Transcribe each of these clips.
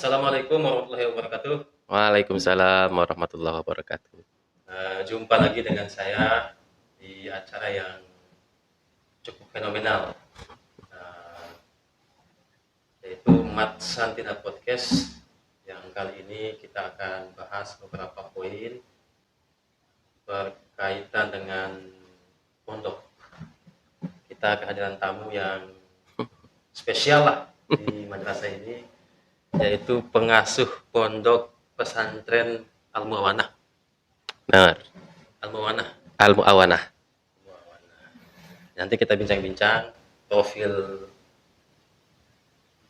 Assalamualaikum warahmatullahi wabarakatuh. Waalaikumsalam warahmatullahi wabarakatuh. Jumpa lagi dengan saya di acara yang cukup fenomenal, uh, yaitu Mat Santina Podcast. Yang kali ini kita akan bahas beberapa poin berkaitan dengan pondok. Kita kehadiran tamu yang spesial lah di madrasah ini, yaitu pengasuh pondok pesantren Al-Muawanah. Benar. Al-Muawanah. Al-Muawanah. Nanti kita bincang-bincang profil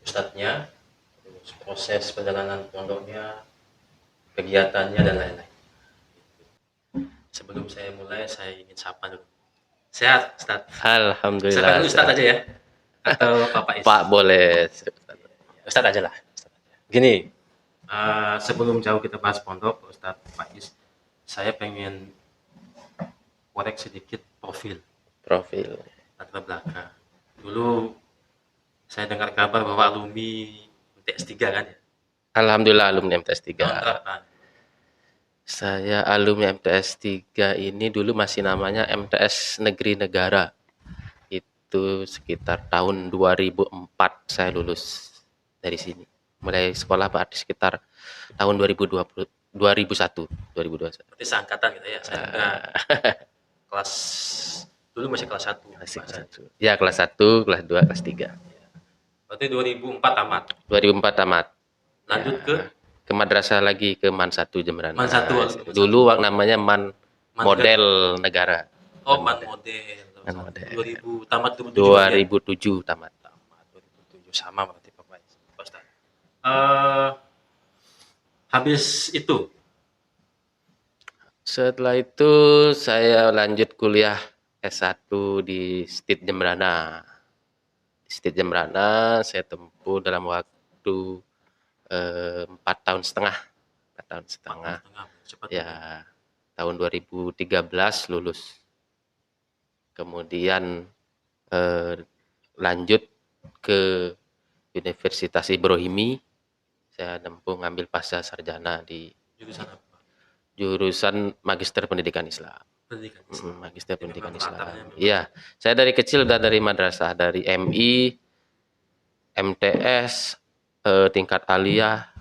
ustadznya, terus proses perjalanan pondoknya, kegiatannya dan lain-lain. Sebelum saya mulai, saya ingin sapa dulu. Sehat, Ustadz? Alhamdulillah. Saya Ustadz aja ya? Atau Bapak Is? Pak boleh. Ustadz aja lah. Gini, sebelum jauh kita bahas pondok, Ustadz Pak Is, saya pengen korek sedikit profil latar belakang. Dulu saya dengar kabar bahwa alumni MTS 3 kan ya? Alhamdulillah alumni MTS 3. Tahun berapa? Saya alumni MTS 3 ini dulu masih namanya MTS Negeri Negara. Itu sekitar tahun 2004 saya lulus dari sini. Mulai sekolah berarti sekitar tahun 2020, 2001, 2021. Berarti seangkatan gitu ya. Saya juga kelas dulu masih kelas 1. Ya, kelas 1, kelas 2, kelas 3. Berarti 2004 tamat. 2004 tamat. Lanjut Ya, ke madrasah lagi ke MAN 1 Jemberana. MAN 1. Dulu namanya MAN Model Negara. Oh, MAN Model. MAN Model. 2000 tamat 2007 tamat. 2007 sama berarti Bapak. Ustaz. Habis itu Setelah itu saya lanjut kuliah S1 di STIT Jemberana. Di STIT Jemberana saya tempuh dalam waktu 4 tahun setengah. 4 tahun setengah. Cepat ya, tahun 2013 lulus. Kemudian lanjut ke Universitas Ibrohimi. Saya nempuh ngambil pasca sarjana di jurusan apa? Jurusan Magister Pendidikan Islam. Magister Jadi Pendidikan memang Islam. latarnya Iya, saya dari kecil udah dari madrasah, dari MI, MTS, tingkat aliyah,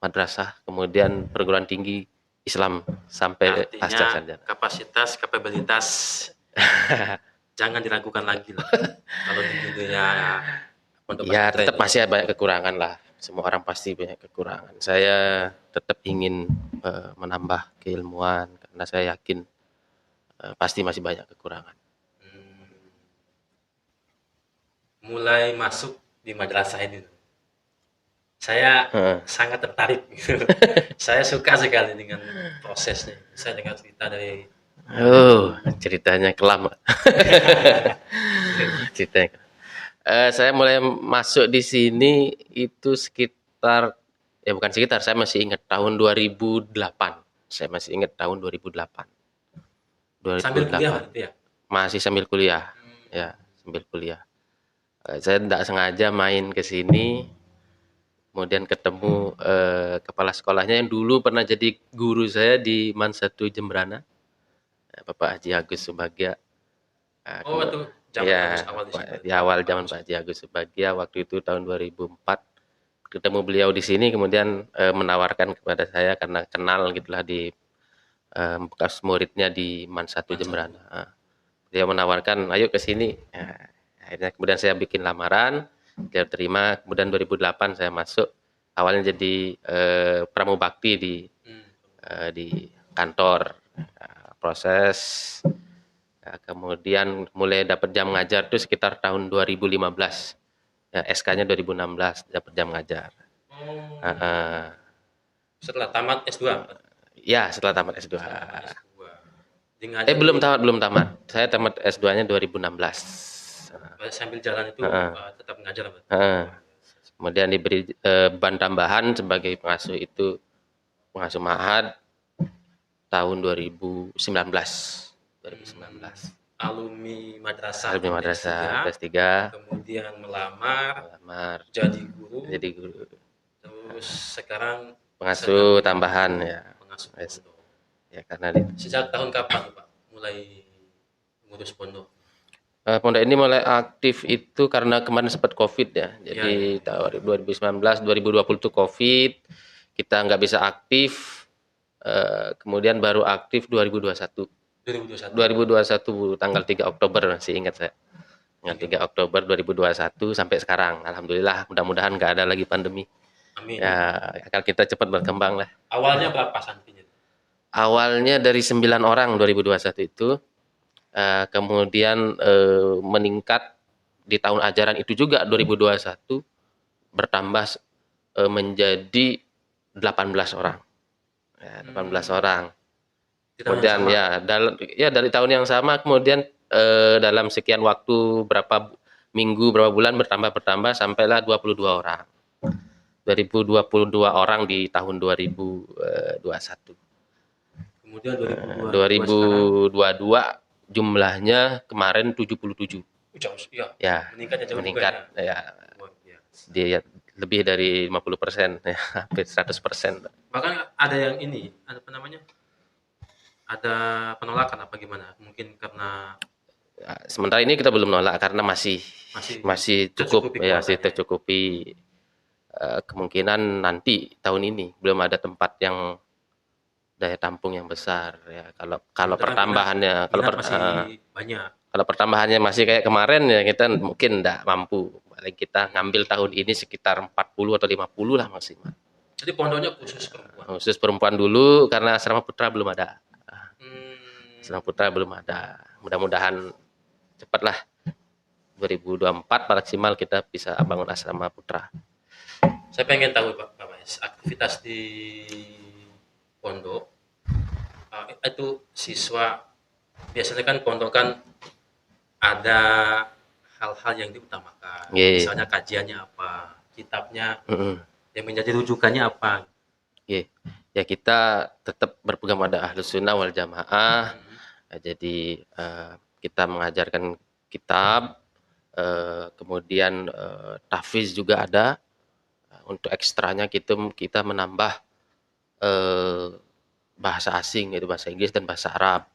madrasah, kemudian perguruan tinggi Islam sampai pasca Artinya sarjana. kapasitas, kapabilitas jangan diragukan lagi lah. Kalau di dunia pondok Ya, pesantren tetap masih ada banyak kekurangan lah. Semua orang pasti banyak kekurangan. Saya tetap ingin menambah keilmuan karena saya yakin pasti masih banyak kekurangan. Mulai masuk di madrasah ini, saya sangat tertarik. Saya suka sekali dengan prosesnya. Saya dengar cerita dari Ceritanya kelam. Ceritanya. Saya mulai masuk di sini itu sekitar, bukan sekitar, saya masih ingat tahun 2008. Saya masih ingat tahun 2008. sambil kuliah berarti ya? Masih sambil kuliah. Ya, sambil kuliah. Saya tidak sengaja main ke sini, kemudian ketemu kepala sekolahnya yang dulu pernah jadi guru saya di MAN 1 Jemberana, Bapak Haji Agus Subagya. Waktu zaman awal di awal zaman Pak Haji Agus Subagya, waktu itu tahun 2004 ketemu beliau di sini, kemudian menawarkan kepada saya karena kenal gitulah di bekas muridnya di MAN 1 Jemberana. Dia menawarkan, ayo ke sini. Akhirnya kemudian saya bikin lamaran, dia terima. Kemudian 2008 saya masuk. Awalnya jadi pramubakti di kantor. Proses. Kemudian mulai dapat jam ngajar itu sekitar tahun 2015. SK-nya 2016 dapat jam ngajar. Setelah tamat S2? Ya, setelah tamat S2. Belum tamat. Saya tamat S2-nya 2016. Sambil jalan itu tetap ngajar. Kemudian diberi ban tambahan sebagai pengasuh itu, pengasuh ma'had tahun 2019. Alumni madrasah kelas 3. Kemudian melamar jadi guru. Terus sekarang Pengasuh sedang tambahan ya. pengasuh Yes. pondok. Ya karena Sejak tahun kapan Pak mulai ngurus pondok? pondok ini mulai aktif itu karena kemarin sempat COVID ya. Ya, ya, Jadi ya. tahun 2019, 2020 itu COVID, kita nggak bisa aktif. Kemudian baru aktif 2021. 2021. 2021 tanggal 3 Oktober masih ingat saya. Tanggal 3 Tiga. Oktober 2021 sampai sekarang. Alhamdulillah, mudah-mudahan nggak ada lagi pandemi. Amin. Ya, agar kita cepat berkembang lah. Awalnya berapa santrinya? Awalnya dari 9 orang 2021 itu, kemudian meningkat di tahun ajaran itu juga 2021 bertambah menjadi 18 orang. Ya, 18 orang. Di tahun yang Kemudian sama. ya dari tahun yang sama kemudian dalam sekian waktu berapa minggu berapa bulan bertambah sampailah 22 orang. 2022 orang di tahun 2021. Kemudian 2022 sekarang 2022 jumlahnya kemarin 77. jauh, ya, Ya, meningkatnya jauh meningkat juga ya. ya Luar biasa. dia lebih dari 50% ya, hampir 100%. Bahkan ada yang ini, apa namanya? Ada penolakan apa gimana? Mungkin karena Ya, sementara ini kita belum nolak karena masih cukup tercukupi ya, masih kuotanya. tercukupi. Kemungkinan nanti tahun ini belum ada tempat yang daya tampung yang besar ya. Kalau Sementara pertambahannya minat masih banyak. kalau pertambahannya masih kayak kemarin ya kita mungkin enggak mampu. Paling kita ngambil tahun ini sekitar 40 atau 50 lah maksimal. Jadi pondoknya khusus perempuan. Khusus perempuan dulu karena asrama putra belum ada. Asrama Hmm, putra belum ada. Mudah-mudahan cepatlah 2024 maksimal kita bisa bangun asrama putra. saya pengen tahu Pak Mas, aktivitas di pondok itu siswa biasanya kan pondok kan ada hal-hal yang diutamakan. Yeah. Misalnya kajiannya apa, kitabnya Mm-mm. yang menjadi rujukannya apa. Yeah. Ya kita tetap berpegang pada Ahlus Sunnah wal Jamaah. Jadi kita mengajarkan kitab, kemudian tahfiz juga ada. Untuk ekstranya kita menambah bahasa asing yaitu bahasa Inggris dan bahasa Arab.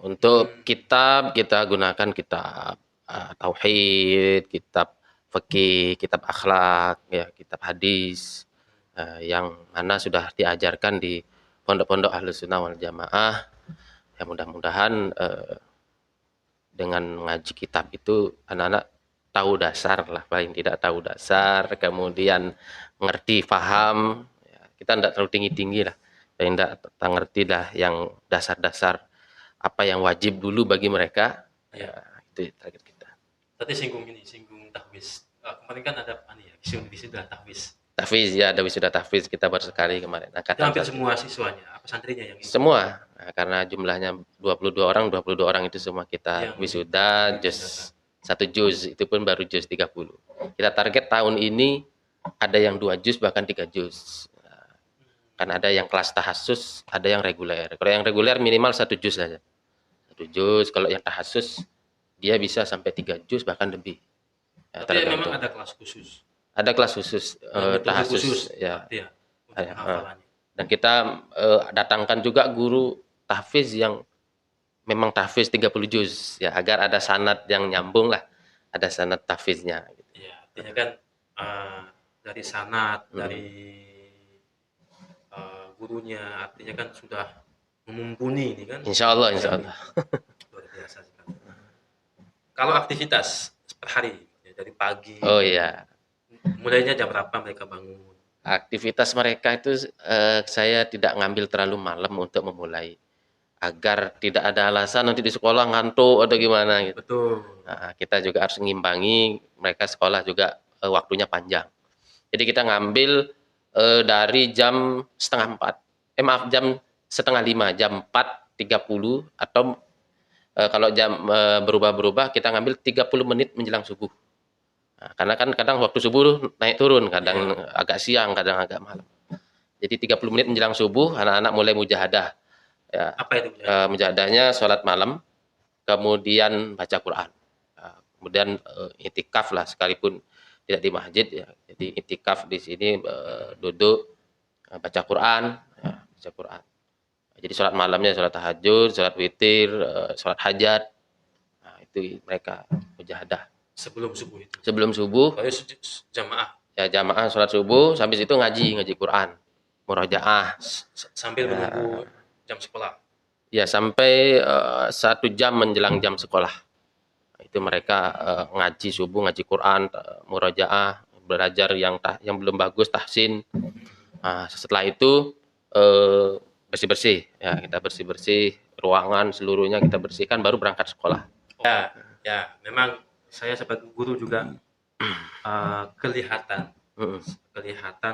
Untuk kitab kita gunakan kitab tauhid, kitab fikih, kitab akhlak, ya kitab hadis yang mana sudah diajarkan di pondok-pondok Ahlus Sunnah wal Jamaah. Ya mudah-mudahan dengan mengaji kitab itu anak-anak tahu dasar lah, paling tidak tahu dasar, kemudian ngerti, paham. Ya, kita tidak terlalu tinggi-tinggi lah, paling tidak ngerti lah yang dasar-dasar apa yang wajib dulu bagi mereka. Ya, itu target kita. Tadi singgung tahfiz. Kemarin kan ada wisuda tahfiz. Tahfiz ya, ada wisuda tahfiz kita baru sekali kemarin. Itu hampir semua siswanya, apa santrinya yang ikut? Semua. Nah, karena jumlahnya 22 orang itu semua kita Yang wisuda juz 1 juz, itu pun baru juz 30. Kita target tahun ini ada yang 2 juz bahkan 3 juz. Kan ada yang kelas tahassus, ada yang reguler. Kalau yang reguler minimal 1 juz saja. 1 juz, kalau yang tahassus dia bisa sampai 3 juz bahkan lebih. Ya, Tapi memang ada kelas khusus. Ada kelas khusus tahassus khusus ya. ya, untuk penghafalannya. Dan kita datangkan juga guru tahfiz yang memang tahfiz 30 juz ya, agar ada sanad yang nyambung lah, ada sanad tahfiznya gitu. Ya, artinya kan dari sanad, dari gurunya, artinya kan sudah mumpuni ini kan. Insya Allah, insya Allah. Luar biasa sekali. Kalau aktivitas per hari ya, dari pagi. Oh iya. Mulainya jam berapa mereka bangun? Aktivitas mereka itu saya tidak ngambil terlalu malam untuk memulai, agar tidak ada alasan nanti di sekolah ngantuk atau gimana gitu. Betul. Nah, kita juga harus mengimbangi mereka sekolah juga waktunya panjang. Jadi kita ngambil dari jam setengah 4, jam setengah 5, jam 4.30 atau kalau jam berubah-berubah kita ngambil 30 menit menjelang subuh. Nah, karena kan kadang waktu subuh naik turun, kadang agak siang, kadang agak malam. Jadi 30 menit menjelang subuh anak-anak mulai mujahadah. Ya, apa itu? Mujahadahnya sholat malam, kemudian baca Quran. Kemudian itikaf lah, sekalipun tidak di masjid ya. Jadi itikaf di sini duduk baca Quran, ya, baca Quran. Jadi sholat malamnya sholat tahajud, sholat witir, sholat hajat. Nah, itu mereka mujahadah. Sebelum subuh itu. Sebelum subuh, Lalu jamaah ya jamaah sholat subuh, habis itu ngaji Quran, murojaah. Sambil menunggu jam sekolah. Ya sampai 1 jam menjelang jam sekolah. Itu mereka ngaji subuh, ngaji Quran, murojaah, belajar yang belum bagus, tahsin. Nah, setelah itu bersih-bersih, ya kita bersih-bersih ruangan seluruhnya kita bersihkan baru berangkat sekolah. Ya, ya, memang saya sebagai guru juga kelihatan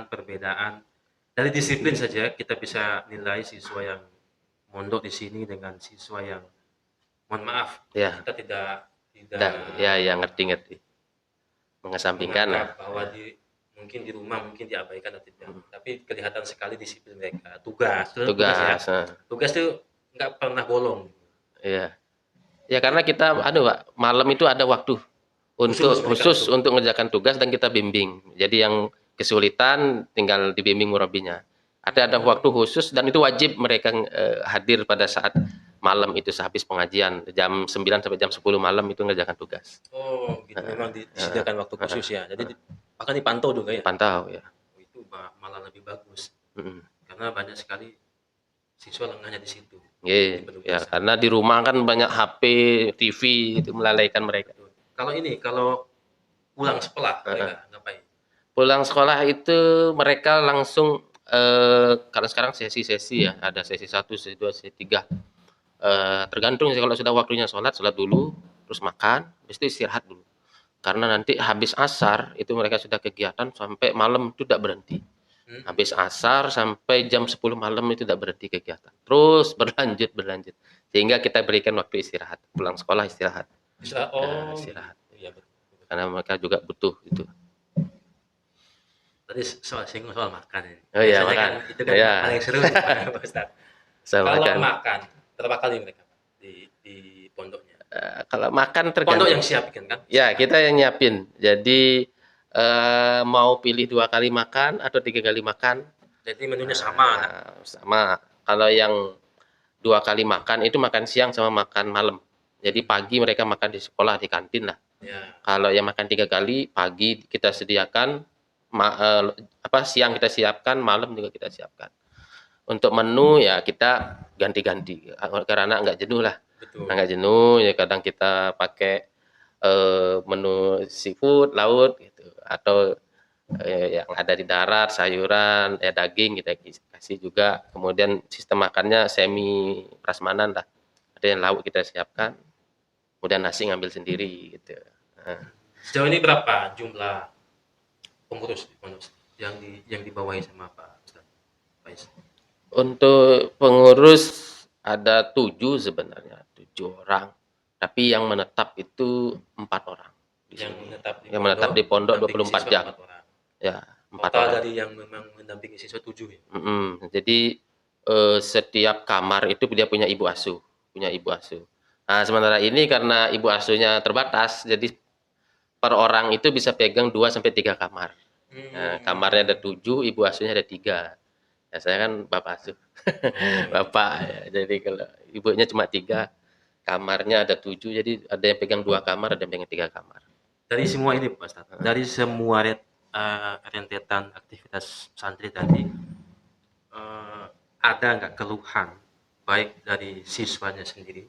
perbedaan dari disiplin saja kita bisa nilai siswa yang mondok di sini dengan siswa yang mohon maaf Ya. kita tidak ya ngerti mengesampingkan menganggap bahwa mungkin di rumah mungkin diabaikan atau tidak, tapi kelihatan sekali disiplin mereka. Tugas itu nggak pernah bolong. Iya. Ya karena kita Pak, malam itu ada waktu khusus untuk mengerjakan tugas dan kita bimbing. Jadi yang kesulitan tinggal dibimbing murabinya. Ada waktu khusus dan itu wajib mereka hadir pada saat malam itu sehabis pengajian jam 9 sampai jam 10 malam itu mengerjakan tugas. Oh, gitu. Memang disediakan waktu khusus ya. Jadi bahkan dipantau juga ya. Pantau ya. Itu malah lebih bagus. Karena banyak sekali siswa lengahnya di situ. Ya, karena di rumah kan banyak HP, TV itu melalaikan mereka. Kalau pulang sekolah mereka ngapain? Pulang sekolah itu mereka langsung karena sekarang sesi-sesi ya, ada sesi 1, sesi 2, sesi 3. Tergantung sih kalau sudah waktunya sholat dulu, terus makan, habis itu istirahat dulu. Karena nanti habis asar itu mereka sudah kegiatan sampai malam itu tidak berhenti. Habis asar sampai jam 10 malam itu tidak berhenti kegiatan. Terus berlanjut. Sehingga kita berikan waktu istirahat. Pulang sekolah istirahat. Istirahat. Iya, betul. Karena mereka juga butuh itu. Tadi soal makan ini. Oh iya, makan. Kan, itu kan paling seru Pak Ustaz. Kalau makan, berapa kali mereka di pondoknya? Kalau makan tergantung. Pondok yang siapin kan? Ya, kita yang nyiapin. Jadi mau pilih 2 kali makan atau 3 kali makan. Jadi menunya sama. Sama. Kalau yang 2 kali makan itu makan siang sama makan malam. Jadi pagi mereka makan di sekolah di kantin lah. Ya. Kalau yang makan 3 kali, pagi kita sediakan, siang kita siapkan, malam juga kita siapkan. Untuk menu ya kita ganti-ganti karena nggak jenuh lah. Betul. Nggak jenuh ya kadang kita pakai menu seafood laut gitu atau yang ada di darat sayuran daging kita kasih juga. Kemudian sistem makannya semi prasmanan lah. Ada yang lauk kita siapkan, kemudian nasi ngambil sendiri gitu. Sejauh ini berapa jumlah pengurus di pondok yang dibawahi sama Pak Ustaz? Untuk pengurus ada 7 sebenarnya, 7 orang. Tapi yang menetap itu 4 orang. Yang menetap di pondok 24 jam. Ya, 4 total orang. Dari yang memang mendampingi siswa 7 ya. Jadi setiap kamar itu dia punya ibu asuh, Nah, sementara ini karena ibu asuhnya terbatas, jadi per orang itu bisa pegang 2 sampai 3 kamar. Nah, kamarnya ada 7, ibu asuhnya ada 3. Ya, saya kan bapak asuh. Bapak ya. Jadi kalau ibunya cuma 3, kamarnya ada 7, jadi ada yang pegang 2 kamar, ada yang pegang 3 kamar. Dari semua ini Pak Ustaz, dari semua rentetan aktivitas santri tadi, ada nggak keluhan baik dari santrinya sendiri,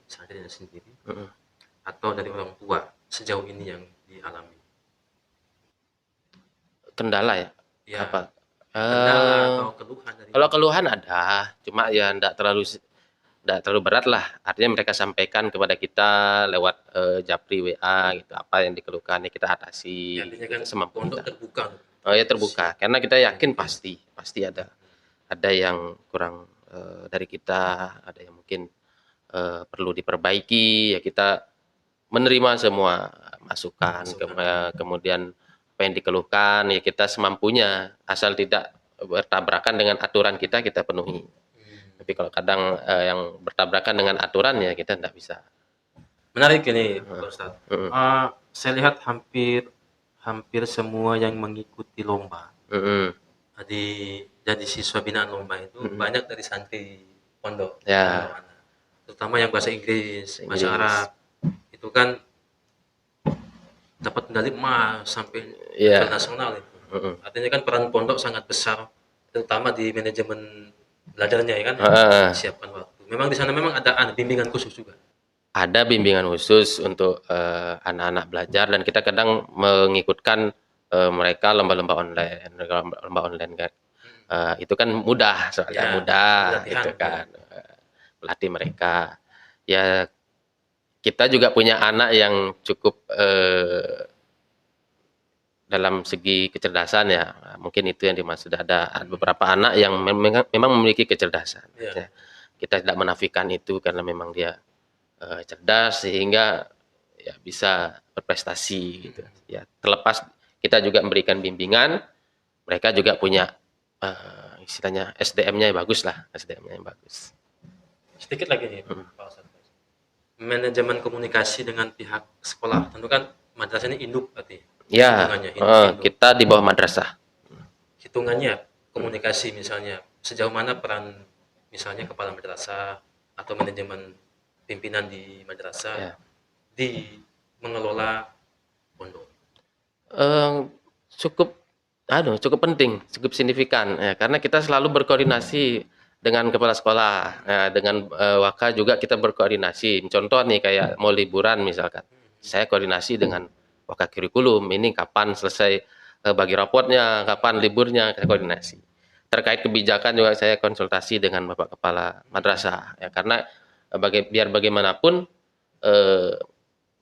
atau dari orang tua sejauh ini yang dialami? Kendala ya? Ya. Apa? Kendala atau keluhan dari? Kalau keluhan ada, cuma ya enggak terlalu berat lah. Artinya mereka sampaikan kepada kita lewat japri WA gitu, apa yang dikeluhkan kita atasi. Ya, artinya kan semampu pondok kita. terbuka. Oh ya terbuka, karena kita yakin pasti ada yang kurang dari kita, ada yang mungkin perlu diperbaiki. Ya kita menerima semua masukan. Kemudian apa yang dikeluhkan ya kita semampunya, asal tidak bertabrakan dengan aturan kita penuhi. Tapi kalau kadang yang bertabrakan dengan aturan ya kita tidak bisa. Menarik ini Pak Ustaz. Saya lihat hampir hampir semua yang mengikuti lomba. Mm-mm. Jadi siswa binaan lomba itu banyak dari santri pondok, Ya, anak-anak. Terutama yang bahasa Inggris, bahasa Inggris. Arab. Itu kan dapat medali emas sampai level Iya. nasional itu. Mm-mm. Artinya kan peran pondok sangat besar, terutama di manajemen belajarnya ya kan, Heeh. siapkan waktu. Memang di sana memang ada bimbingan khusus juga. Ada bimbingan khusus untuk anak-anak belajar dan kita kadang mengikutkan mereka lomba-lomba online, lomba online kan. Itu kan mudah, soalnya Ya, mudah latihan gitu ya. kan. Pelatih mereka. Ya kita juga punya anak yang cukup dalam segi kecerdasan ya, mungkin itu yang dimaksud. Ada beberapa anak yang memang memiliki kecerdasan. Ya. Kita tidak menafikan itu karena memang dia cerdas sehingga ya bisa berprestasi gitu. Ya, terlepas kita juga memberikan bimbingan, mereka juga punya istilahnya SDM-nya yang bagus lah, SDM-nya yang bagus. Sedikit lagi nih, Pak Ustadz. Manajemen komunikasi dengan pihak sekolah, tentu kan madrasah ini induk berarti Ya, hitungannya, induk. kita di bawah madrasah. Hitungannya komunikasi misalnya sejauh mana peran misalnya kepala madrasah atau manajemen pimpinan di madrasah Ya. di mengelola pondok. Cukup cukup penting, cukup signifikan ya, karena kita selalu berkoordinasi dengan kepala sekolah, ya, dengan waka juga kita berkoordinasi. Contoh nih kayak mau liburan misalkan, saya koordinasi dengan waka kurikulum, ini kapan selesai bagi rapotnya, kapan liburnya, saya koordinasi. Terkait kebijakan juga saya konsultasi dengan Bapak Kepala Madrasah, ya, karena biar bagaimanapun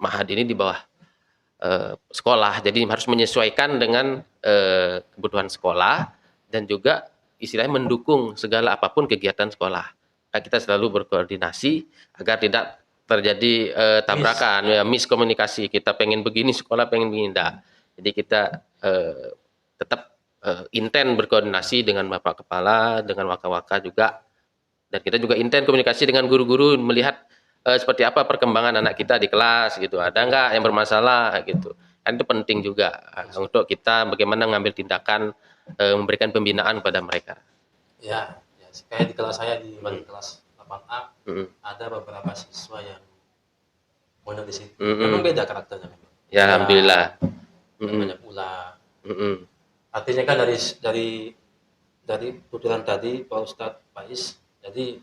Mahad ini di bawah sekolah, jadi harus menyesuaikan dengan kebutuhan sekolah dan juga istilahnya mendukung segala apapun kegiatan sekolah. Kita selalu berkoordinasi agar tidak terjadi tabrakan, ya, miskomunikasi. Kita pengen begini, sekolah pengen begini, enggak. Jadi kita tetap intent berkoordinasi dengan Bapak Kepala, dengan waka-waka juga, dan kita juga intent komunikasi dengan guru-guru melihat seperti apa perkembangan anak kita di kelas gitu, ada nggak yang bermasalah gitu, kan itu penting juga untuk kita bagaimana mengambil tindakan memberikan pembinaan kepada mereka. Ya, ya, kayak di kelas saya di balik kelas 8A ada beberapa siswa yang mondok di situ. Memang beda karakternya memang. Ya, alhamdulillah. Banyak pula. Artinya kan dari tuturan tadi Pak Ustadz Faiz, jadi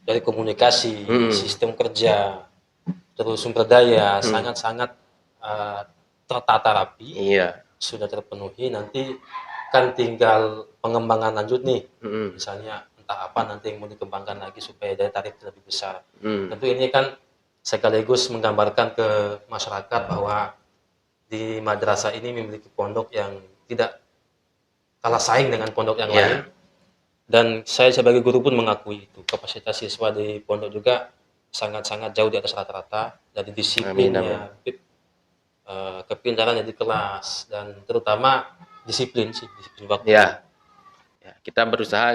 dari komunikasi, sistem kerja, terus sumber daya sangat-sangat tertata rapi, sudah terpenuhi. Nanti kan tinggal pengembangan lanjut nih, misalnya entah apa nanti yang mau dikembangkan lagi supaya daya tarik lebih besar. Tentu ini kan sekaligus menggambarkan ke masyarakat bahwa di madrasah ini memiliki pondok yang tidak kalah saing dengan pondok yang lain. Dan saya sebagai guru pun mengakui itu. Kapasitas siswa di pondok juga sangat-sangat jauh di atas rata-rata dari disiplinnya, kepintarannya di kelas, dan terutama disiplin waktu. Ya, kita berusaha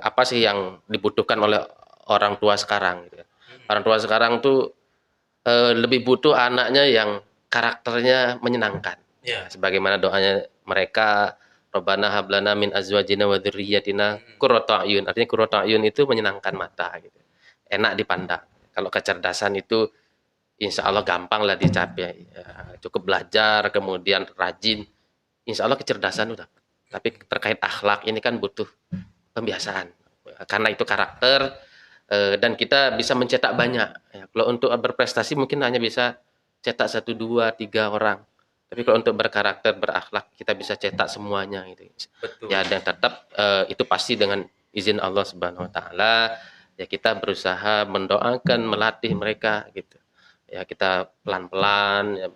apa sih yang dibutuhkan oleh orang tua sekarang gitu. Orang tua sekarang tuh lebih butuh anaknya yang karakternya menyenangkan. Sebagaimana doanya mereka, Rabbana hablana min azwajina wa dzurriyyatina qurrata a'yun. Artinya qurrata a'yun itu menyenangkan mata gitu. Enak dipandang. Kalau kecerdasan itu insya Allah gampang lah dicapai. Ya, cukup belajar, kemudian rajin. Insya Allah kecerdasan udah. Tapi terkait akhlak ini kan butuh pembiasaan. Karena itu karakter dan kita bisa mencetak banyak. Ya, kalau untuk berprestasi mungkin hanya bisa cetak 1, 2, 3 orang. Tapi kalau untuk berkarakter, berakhlak, kita bisa cetak semuanya gitu. Betul. Ya, dan tetap itu pasti dengan izin Allah Subhanahu wa taala. Ya, kita berusaha mendoakan, melatih mereka gitu. Ya, kita pelan-pelan ya,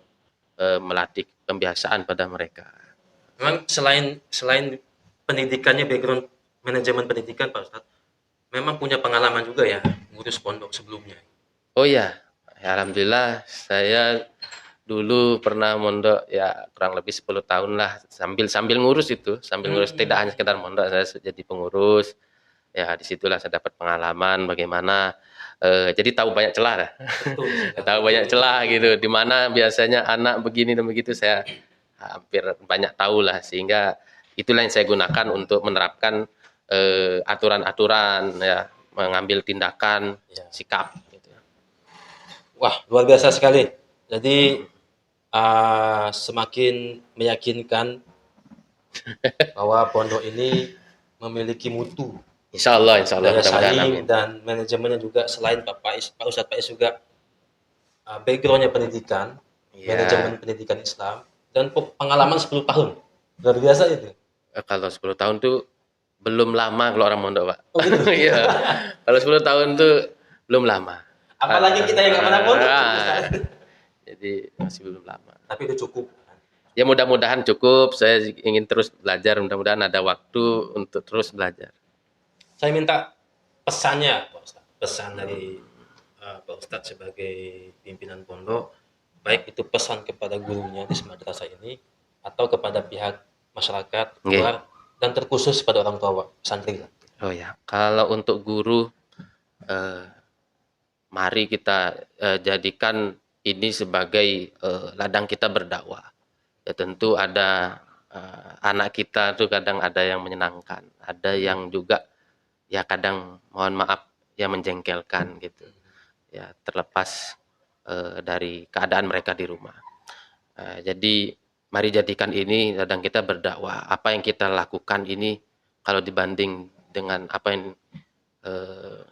melatih pembiasaan pada mereka. Memang selain pendidikannya, background manajemen pendidikan Pak Ustadz, memang punya pengalaman juga ya ngurus pondok sebelumnya. Oh ya, alhamdulillah saya dulu pernah mondok ya kurang lebih 10 tahun lah, sambil ngurus itu, sambil ngurus, tidak hanya sekedar mondok, saya jadi pengurus. Ya disitulah saya dapat pengalaman bagaimana jadi tahu banyak celah lah. Tahu banyak celah gitu, di mana biasanya anak begini dan begitu saya hampir banyak tahu lah, sehingga itulah yang saya gunakan untuk menerapkan aturan-aturan ya, mengambil tindakan, Ya. sikap gitu. Wah, luar biasa sekali. Jadi semakin meyakinkan bahwa pondok ini memiliki mutu, Insya Allah daya mudah-mudahan, amin. saing, dan manajemennya juga. Selain Pak Ustadz Faiz juga backgroundnya pendidikan, Ya, manajemen pendidikan Islam, dan pengalaman 10 tahun. Luar biasa itu. kalau 10 tahun tuh belum lama kalau orang mondok, Pak. Oh gitu. Iya. Kalau 10 tahun tuh belum lama. Apalagi kita yang nggak pernah pondok. Jadi masih belum lama. Tapi itu cukup. Ya mudah-mudahan cukup. Saya ingin terus belajar. Mudah-mudahan ada waktu untuk terus belajar. Saya minta pesannya, Pak Ustadz. Pesan dari Pak Ustadz sebagai pimpinan pondok, baik itu pesan kepada gurunya di madrasah ini atau kepada pihak masyarakat luar, dan terkhusus pada orang tua santri. Oh ya, kalau untuk guru, mari kita jadikan ini sebagai ladang kita berdakwah. Ya tentu ada anak kita tuh kadang ada yang menyenangkan, ada yang juga ya kadang mohon maaf ya menjengkelkan gitu. Ya terlepas dari keadaan mereka di rumah. Jadi mari jadikan ini ladang kita berdakwah. Apa yang kita lakukan ini kalau dibanding dengan apa yang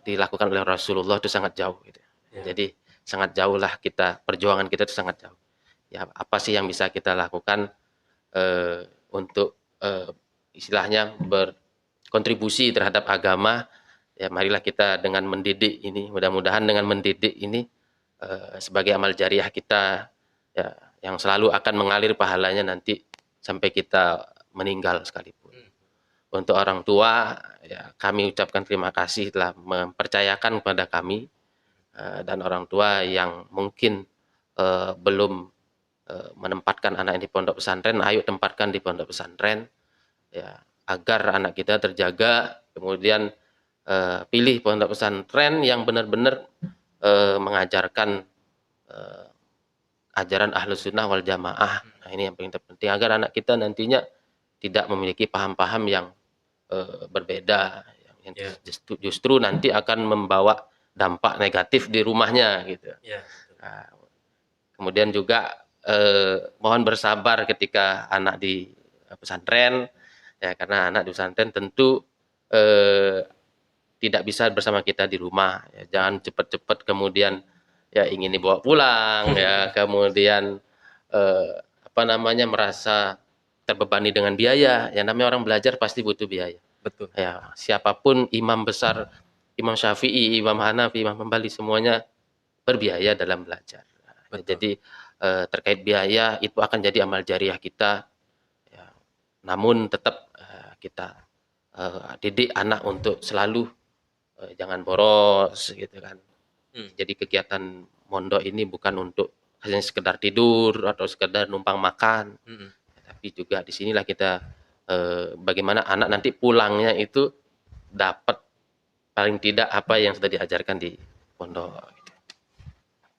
dilakukan oleh Rasulullah itu sangat jauh gitu. Ya. Jadi sangat jauh lah kita, perjuangan kita itu sangat jauh. Ya apa sih yang bisa kita lakukan untuk istilahnya berkontribusi terhadap agama? Ya marilah kita dengan mendidik ini, mudah-mudahan dengan mendidik ini sebagai amal jariah kita ya yang selalu akan mengalir pahalanya nanti sampai kita meninggal sekalipun. Untuk orang tua ya kami ucapkan terima kasih telah mempercayakan kepada kami, dan orang tua yang mungkin belum menempatkan anak di pondok pesantren, ayo tempatkan di pondok pesantren ya agar anak kita terjaga. Kemudian pilih pondok pesantren yang benar-benar mengajarkan ajaran Ahlus Sunnah wal Jamaah. Nah, ini yang paling terpenting agar anak kita nantinya tidak memiliki paham-paham yang berbeda, yang justru nanti akan membawa dampak negatif di rumahnya gitu. Nah, kemudian juga mohon bersabar ketika anak di pesantren ya, karena anak di pesantren tentu tidak bisa bersama kita di rumah ya. Jangan cepat-cepat kemudian ya ingin dibawa pulang ya, kemudian apa namanya merasa terbebani dengan biaya. Yang namanya orang belajar pasti butuh biaya. Betul. Ya, siapapun imam besar, Imam Syafi'i, Imam Hanafi, Imam Hambali semuanya berbiaya dalam belajar. Nah, jadi terkait biaya itu akan jadi amal jariah kita. Ya, namun tetap kita didik anak untuk selalu jangan boros gitu kan. Jadi kegiatan mondok ini bukan untuk hanya sekedar tidur atau sekedar numpang makan, tapi juga di sinilah kita bagaimana anak nanti pulangnya itu dapat paling tidak apa yang sudah diajarkan di pondok. Gitu.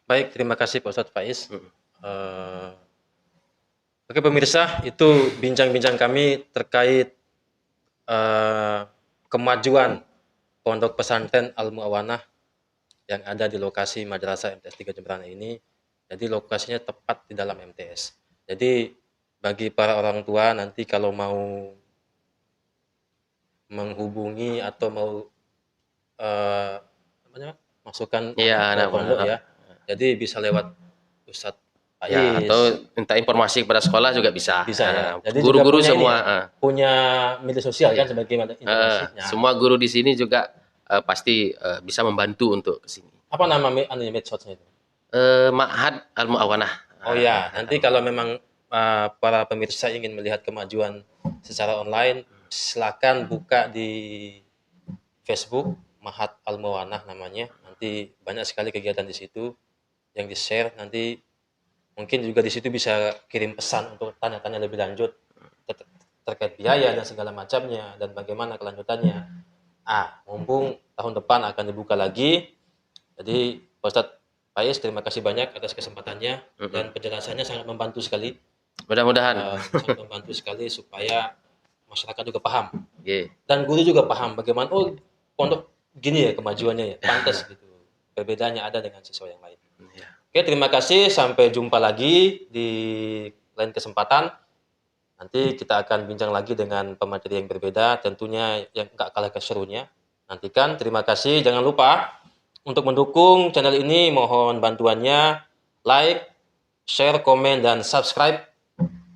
Baik, terima kasih Pak Ustadz Faiz. Oke pemirsa, itu bincang-bincang kami terkait kemajuan pondok pesantren Al-Mu'awanah yang ada di lokasi Madrasah MTS 3 Jemberana ini. Jadi lokasinya tepat di dalam MTS. Jadi bagi para orang tua nanti kalau mau menghubungi atau mau masukkan ke pondok ya, jadi bisa lewat Ustadz Faiz. Ya, atau minta informasi kepada sekolah juga bisa. Bisa ya. Jadi guru-guru punya semua punya media sosial kan sebagai informasinya. Semua guru di sini juga pasti bisa membantu untuk ke sini. Apa nama medsosnya itu? Ma'had Al-Mu'awanah. Oh ya, nanti kalau memang para pemirsa ingin melihat kemajuan secara online, silakan buka di Facebook Ma'had Al-Mu'awanah namanya. Nanti banyak sekali kegiatan di situ yang di-share. Nanti mungkin juga di situ bisa kirim pesan untuk tanya-tanya lebih lanjut terkait biaya dan segala macamnya dan bagaimana kelanjutannya. Mumpung tahun depan akan dibuka lagi. Jadi Pak Ustadz Faiz, terima kasih banyak atas kesempatannya dan penjelasannya sangat membantu sekali. Mudah-mudahan. sangat membantu sekali supaya masyarakat juga paham Oke. dan guru juga paham bagaimana pondok gini ya kemajuannya ya, pantas gitu. Perbedaannya ada dengan siswa yang lain. Ya. Oke, terima kasih. Sampai jumpa lagi di lain kesempatan. Nanti kita akan bincang lagi dengan pemateri yang berbeda, tentunya yang nggak kalah keserunya. Nantikan, terima kasih. Jangan lupa untuk mendukung channel ini, mohon bantuannya, like, share, komen, dan subscribe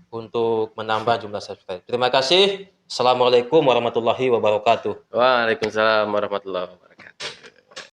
untuk menambah jumlah subscribe. Terima kasih. Assalamualaikum warahmatullahi wabarakatuh. Waalaikumsalam warahmatullahi wabarakatuh.